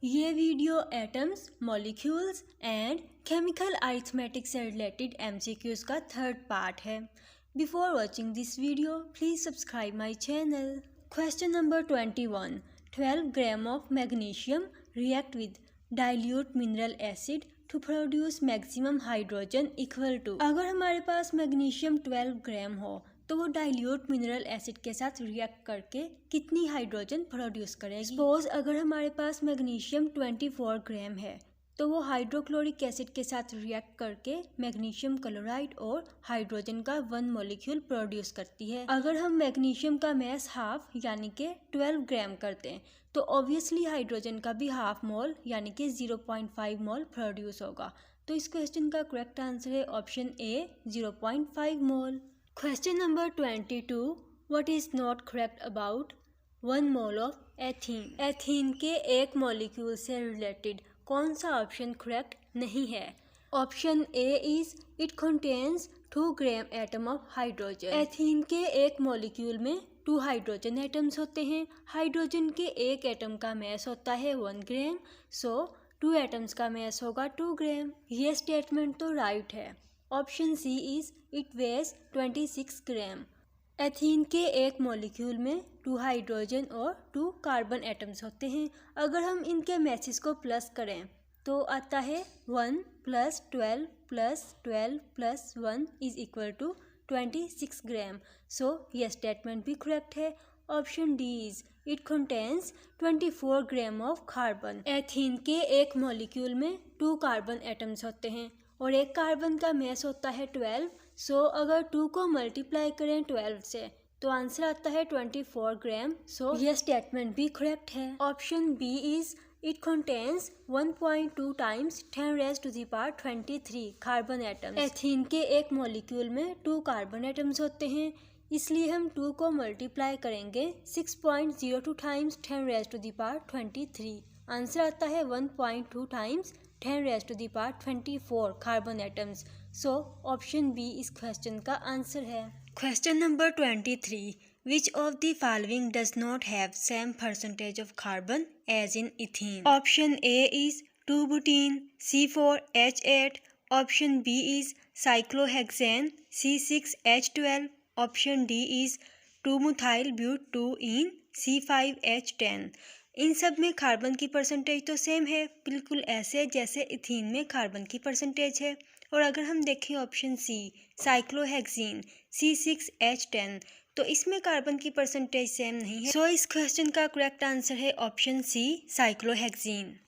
ये video atoms, molecules and chemical arithmetic से related MCQs का थर्ड पार्ट है। Before watching this video please subscribe my channel. Question number 21। 12 gram of magnesium react with dilute mineral acid to produce maximum hydrogen equal to. अगर हमारे पास magnesium 12 ग्राम हो तो वो dilute mineral acid के साथ react करके कितनी हाइड्रोजन प्रोड्यूस करेगी। सपोज अगर हमारे पास मैग्नीशियम 24 ग्राम है तो वो हाइड्रोक्लोरिक एसिड के साथ रिएक्ट करके मैग्नीशियम क्लोराइड और हाइड्रोजन का 1 मॉलिक्यूल प्रोड्यूस करती है। अगर हम मैग्नीशियम का मैस हाफ यानी कि 12 ग्राम करते हैं तो ऑब्वियसली हाइड्रोजन का भी हाफ मोल यानी कि 0.5 मोल प्रोड्यूस होगा। तो इस क्वेश्चन का करेक्ट आंसर है option A 0.5 mole. Question number 22. What is not correct about 1 mole of ethene? Ethene के एक मॉलिक्यूल से रिलेटेड कौन सा ऑप्शन करेक्ट नहीं है? Option A is it contains 2 gram atom of hydrogen. Ethene के एक मॉलिक्यूल में 2 हाइड्रोजन एटम्स होते हैं। हाइड्रोजन के एक एटम का मैस होता है 1 ग्राम, सो 2 एटम्स का मैस होगा 2 ग्राम। ये स्टेटमेंट तो राइट है। Option C is it weighs 26 gram. Ethene के एक मॉलिक्यूल में 2 हाइड्रोजन और 2 कार्बन एटम्स होते हैं। अगर हम इनके मैसेज को प्लस करें तो आता है 1 + 12 + 12 + 1 इज इक्वल टू 26 ग्राम। सो यह स्टेटमेंट भी करेक्ट है। Option D is it contains 24 gram of carbon. Ethene के एक मॉलिक्यूल में 2 कार्बन एटम्स होते हैं और एक कार्बन का मैस होता है 12। सो अगर 2 को मल्टीप्लाई करें 12 से तो आंसर आता है 24 ग्राम। सो यह स्टेटमेंट भी करेक्ट है। Option B is it contains 1.2 times 10⁻23 carbon atoms. Ethene के एक मॉलिक्यूल में 2 कार्बन एटम्स होते हैं, इसलिए हम 2 को मल्टीप्लाई करेंगे 6.02 टाइम्स 10⁻23। आंसर आता है 1.2 times 10⁻24 carbon atoms. So option B इस क्वेश्चन का आंसर है। Question number 23। Which of the following does not have same percentage of carbon as in ethene? Option A is 2-butene C4H8, option B is cyclohexane C6H12, option D is 2-methyl-but2-ene C5H10। इन सब में carbon की percentage तो same है, बिल्कुल ऐसे जैसे ethene में कार्बन की परसेंटेज है। और अगर हम देखें ऑप्शन सी साइक्लोहेक्सीन C6H10 तो इसमें कार्बन की परसेंटेज सेम नहीं है। सो इस क्वेश्चन का करेक्ट आंसर है option C cyclohexene.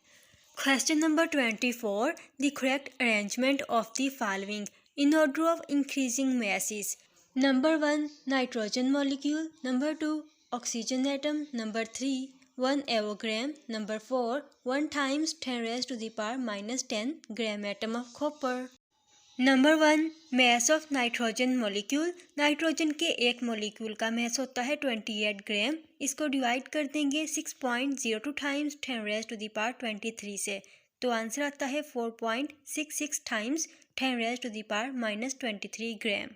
Question number 24। The correct arrangement of the following in order of increasing masses. Number 1 nitrogen molecule, number 2 oxygen atom, number 3 1 avogram, number 4 1 times 10⁻⁻10 gram atom of copper. Number 1 mass of nitrogen molecule. Nitrogen के एक molecule का mess होता है 28 ग्राम। इसको divide कर देंगे 6.02 times 10⁻23 से तो आंसर आता है 4.66 times 10⁻23 gram.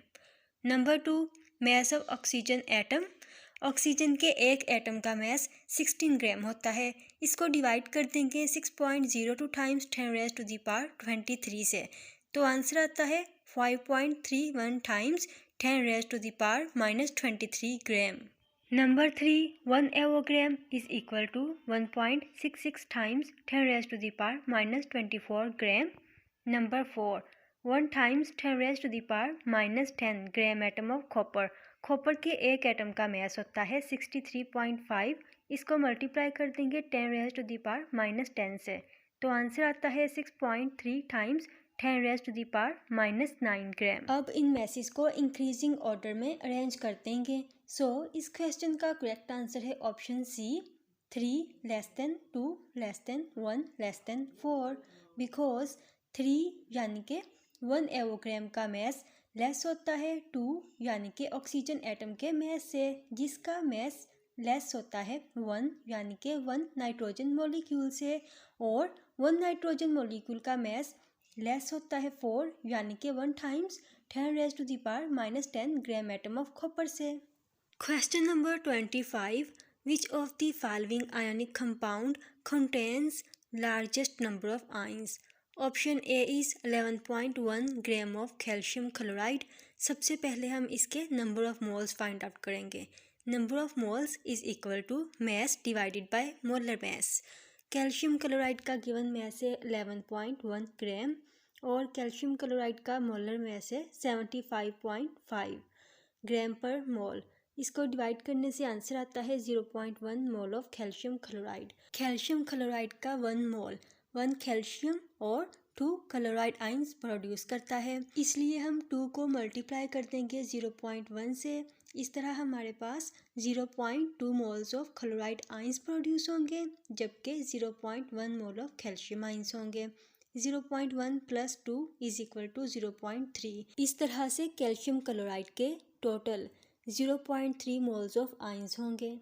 Number 2 mass of oxygen atom. Oxygen के एक एटम का मैस 16 ग्राम होता है। इसको डिवाइड कर देंगे 6.02 टाइम्स 10⁻23 से तो आंसर आता है 5.31 times 10⁻23 gram. Number 3 1 avogram is equal to 1.66 times 10⁻24 gram. Number 4 1 times 10⁻10 gram atom of copper. Copper के एक एटम का मैस होता है 63.5। इसको मल्टीप्लाई कर देंगे 10⁻10 से तो आंसर आता है 6.3 टाइम्स 10⁻9 ग्राम। अब इन मैसेज को इंक्रीजिंग ऑर्डर में अरेंज कर देंगे। सो इस क्वेश्चन का करेक्ट आंसर है option C 3 less than 2 less than 1 less than 4 because 3 यानी कि 1 एवोग्राम का मैस लेस होता है 2 यानी कि ऑक्सीजन एटम के मैस से, जिसका मैस लेस होता है 1 यानी कि 1 नाइट्रोजन मॉलिक्यूल से, और 1 नाइट्रोजन मॉलिक्यूल का मैस लेस होता है 4 यानी कि 1 times 10⁻10 gram atom of copper से। Question number 25। Which of the following ionic compound contains largest number of ions? Option A is 11.1 gram of calcium chloride. सबसे पहले हम इसके number of moles find out करेंगे। Number of moles is equal to mass divided by molar mass. Calcium chloride का given mess है 11.1 ग्राम और calcium chloride का molar mass है 75.5 ग्राम पर मोल। इसको डिवाइड करने से आंसर आता है 0.1 mole of calcium chloride. Calcium chloride का 1 मोल 1 कैल्शियम और 2 क्लोराइड आइंस प्रोड्यूस करता है, इसलिए हम 2 को मल्टीप्लाई कर देंगे 0.1 से। इस तरह हमारे पास 0.2 moles of chloride ions produce होंगे, जबकि 0.1 मोल ऑफ कैल्शियम आइंस होंगे। 0.1 + 2 = 0.3। इस तरह से कैल्शियम क्लोराइड के टोटल 0.3 मोल्स ऑफ आइंस होंगे।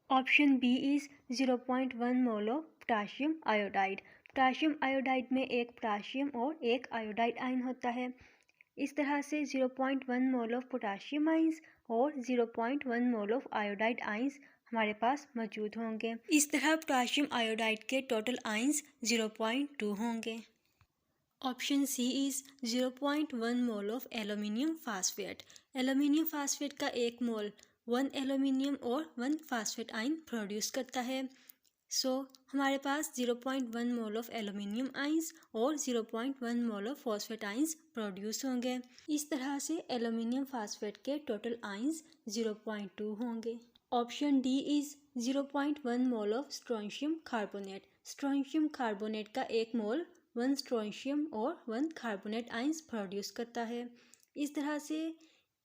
Option B is 0.1 mole of potassium iodide. Potassium iodide में एक पोटाशियम और एक आयोडाइड आयन होता है। इस तरह से 0.1 मोल ऑफ पोटाशियम आइंस और 0.1 मोल ऑफ आयोडाइड आइंस हमारे पास मौजूद होंगे। इस तरह पोटाशियम आयोडाइड के टोटल आइंस 0.2 होंगे। Option C is 0.1 mole of aluminium phosphate. Aluminium phosphate का एक मोल 1 एल्यूमिनियम और 1 फास्फेट आयन प्रोड्यूस करता है। हमारे पास 0.1 मोल ऑफ एल्यूमिनियम आइंस और 0.1 mole of phosphate ions produce होंगे। इस तरह से एल्यूमिनियम फास्फेट के टोटल आइंस 0.2 होंगे। Option D is 0.1 mole of strontium carbonate. Strontium carbonate का एक मोल 1 स्ट्रोंशियम और 1 कार्बोनेट आइंस प्रोड्यूस करता है। इस तरह से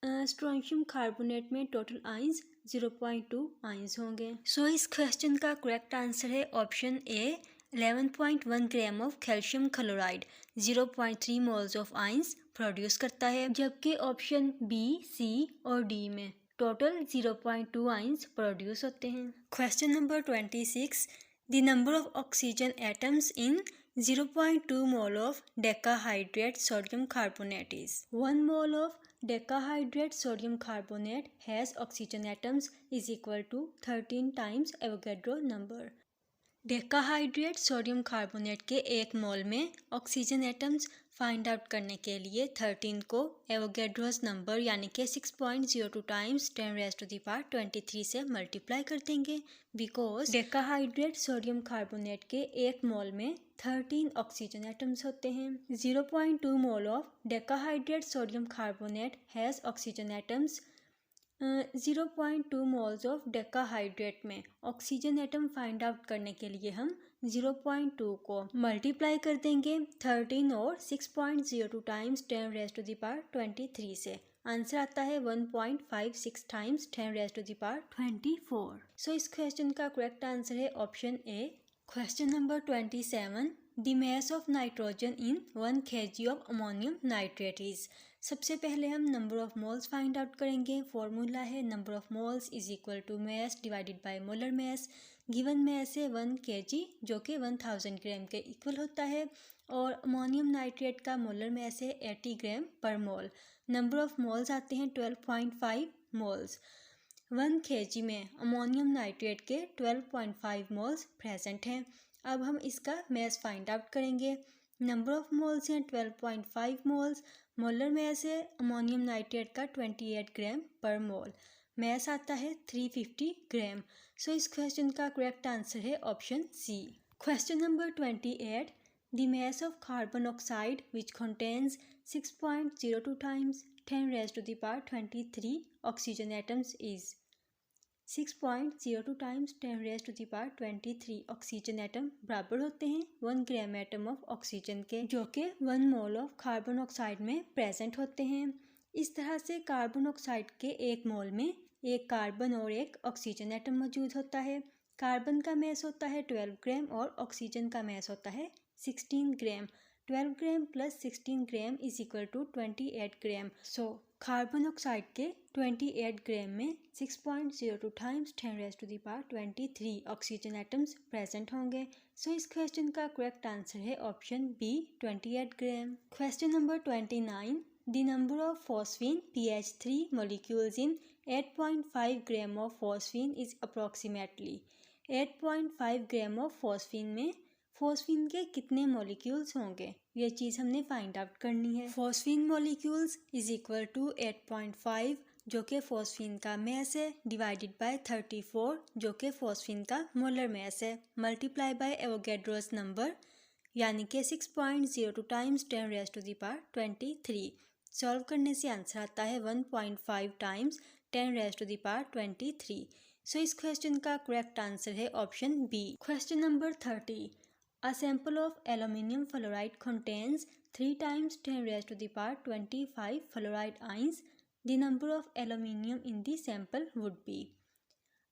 स्ट्रोंशियम कार्बोनेट में टोटल आइंस 0.2 आइंस होंगे। इस क्वेश्चन का करेक्ट आंसर है option A 11.1 gram of calcium chloride 0.3 moles of ions produce करता है, जबकि ऑप्शन बी, सी और डी में टोटल 0.2 आइंस प्रोड्यूस होते हैं। Question number 26, the number of oxygen atoms in 0.2 mole of decahydrate sodium carbonate is 1 mole of decahydrate sodium carbonate has oxygen atoms is equal to 13 times Avogadro number। Decahydrate sodium carbonate के एक मोल में oxygen atoms find out करने के लिए 13 को Avogadro's number यानी कि 6.02 times 10⁻23 से मल्टीप्लाई कर देंगे, बिकॉज डेकाहाइड्रेट सोडियम कार्बोनेट के एक मोल में 13 ऑक्सीजन एटम्स होते हैं। 0.2 mole of decahydrate sodium carbonate has oxygen atoms. 0.2 moles of decahydrate में ऑक्सीजन एटम फाइंड आउट करने के लिए हम 0.2 को मल्टीप्लाई कर देंगे 13 और 6.02 टाइम्स 10⁻23 से। आंसर आता है 1.56 टाइम्स 10⁻24। इस क्वेश्चन का करेक्ट आंसर है option A. Question number 27, the mass of nitrogen in 1 kg of ammonium nitrate is. सबसे पहले हम number of moles find out करेंगे। फॉर्मूला है number of moles is equal to mass divided by molar mass. Given mass है 1 kg जो कि 1000 ग्राम के equal होता है, और अमोनियम नाइट्रेट का मोलर मास है 80 ग्राम पर मोल। नंबर ऑफ मोल्स आते हैं 12.5 मोल्स। 1 kg में अमोनियम नाइट्रेट के 12.5 मोल्स प्रेजेंट हैं। अब हम इसका मास फाइंड आउट करेंगे। नंबर ऑफ मोल्स हैं 12.5 मोल्स। मोलर मास है अमोनियम नाइट्रेट का 28 ग्राम पर मोल। मास आता है 350 ग्राम। इस क्वेश्चन का करेक्ट आंसर है option C. Question number 28, the mass of carbon oxide which contains 6.02 times 10⁻23 oxygen atoms is. 6.02 times 10⁻23 oxygen atom बराबर होते हैं 1 ग्राम एटम ऑफ ऑक्सीजन के, जो कि 1 मोल ऑफ कार्बन ऑक्साइड में प्रेजेंट होते हैं। इस तरह से कार्बन ऑक्साइड के एक मोल में एक कार्बन और एक ऑक्सीजन एटम मौजूद होता है। कार्बन का मास होता है 12 ग्राम और ऑक्सीजन का मास होता है 16 gram. 12 gram plus 16 gram is equal to 28 gram. Carbon oxide के 28 ग्राम में 6.02 टाइम्स 10⁻23 ऑक्सीजन एटम्स प्रेजेंट होंगे। इस क्वेश्चन का करेक्ट आंसर है option B 28 gram. Question number 29, the number of phosphine pH3 molecules in 8.5 gram of phosphine is approximately. 8.5 gram of phosphine में phosphine के कितने molecules होंगे, ये चीज़ हमने फाइंड आउट करनी है। Phosphine molecules is equal to 8.5 जो कि फॉस्फीन का मैस है, डिवाइडेड बाय 34 जो कि फॉस्फीन का मोलर मैस है, मल्टीप्लाई बाय एवोगैड्रोस नंबर यानी कि 6.02 टाइम्स 10⁻23। सॉल्व करने से आंसर आता है 1.5 टाइम्स 10⁻23। सो इस क्वेश्चन का करेक्ट आंसर है option B. Question number 30। A sample of aluminium fluoride contains 3 times 10⁻25 fluoride ions. The number of aluminium in the sample would be.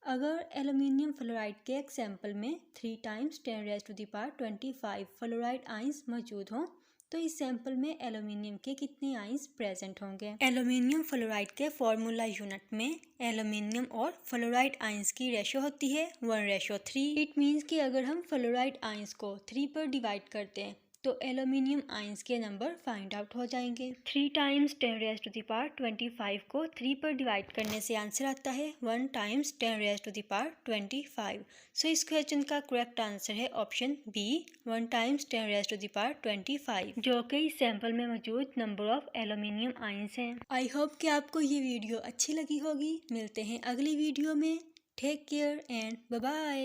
अगर एल्यूमिनियम फ्लोराइड के एक सैंपल में 3 टाइम्स 10⁻25 फ्लोराइड आइंस मौजूद हों तो इस सैंपल में एल्यूमिनियम के कितने आइंस प्रेजेंट होंगे। एल्यूमिनियम फ्लोराइड के फॉर्मूला यूनिट में एल्यूमिनियम और फ्लोराइड आइंस की रेशो होती है 1:3। इट मीन्स कि अगर हम फ्लोराइड आइंस को 3 पर डिवाइड करते हैं तो एल्यूमिनियम आइंस के नंबर फाइंड आउट हो जाएंगे। 3 टाइम्स 10⁻25 को 3 पर डिवाइड करने से आंसर आता है 1 टाइम्स 10⁻25। सो इस क्वेश्चन का करेक्ट आंसर है ऑप्शन बी 1 टाइम्स 10⁻25 जो कि इस सैंपल में मौजूद नंबर ऑफ एल्यूमिनियम आइंस हैं। आई होप कि आपको ये वीडियो अच्छी लगी होगी। मिलते हैं अगली वीडियो में। Take care and bye bye.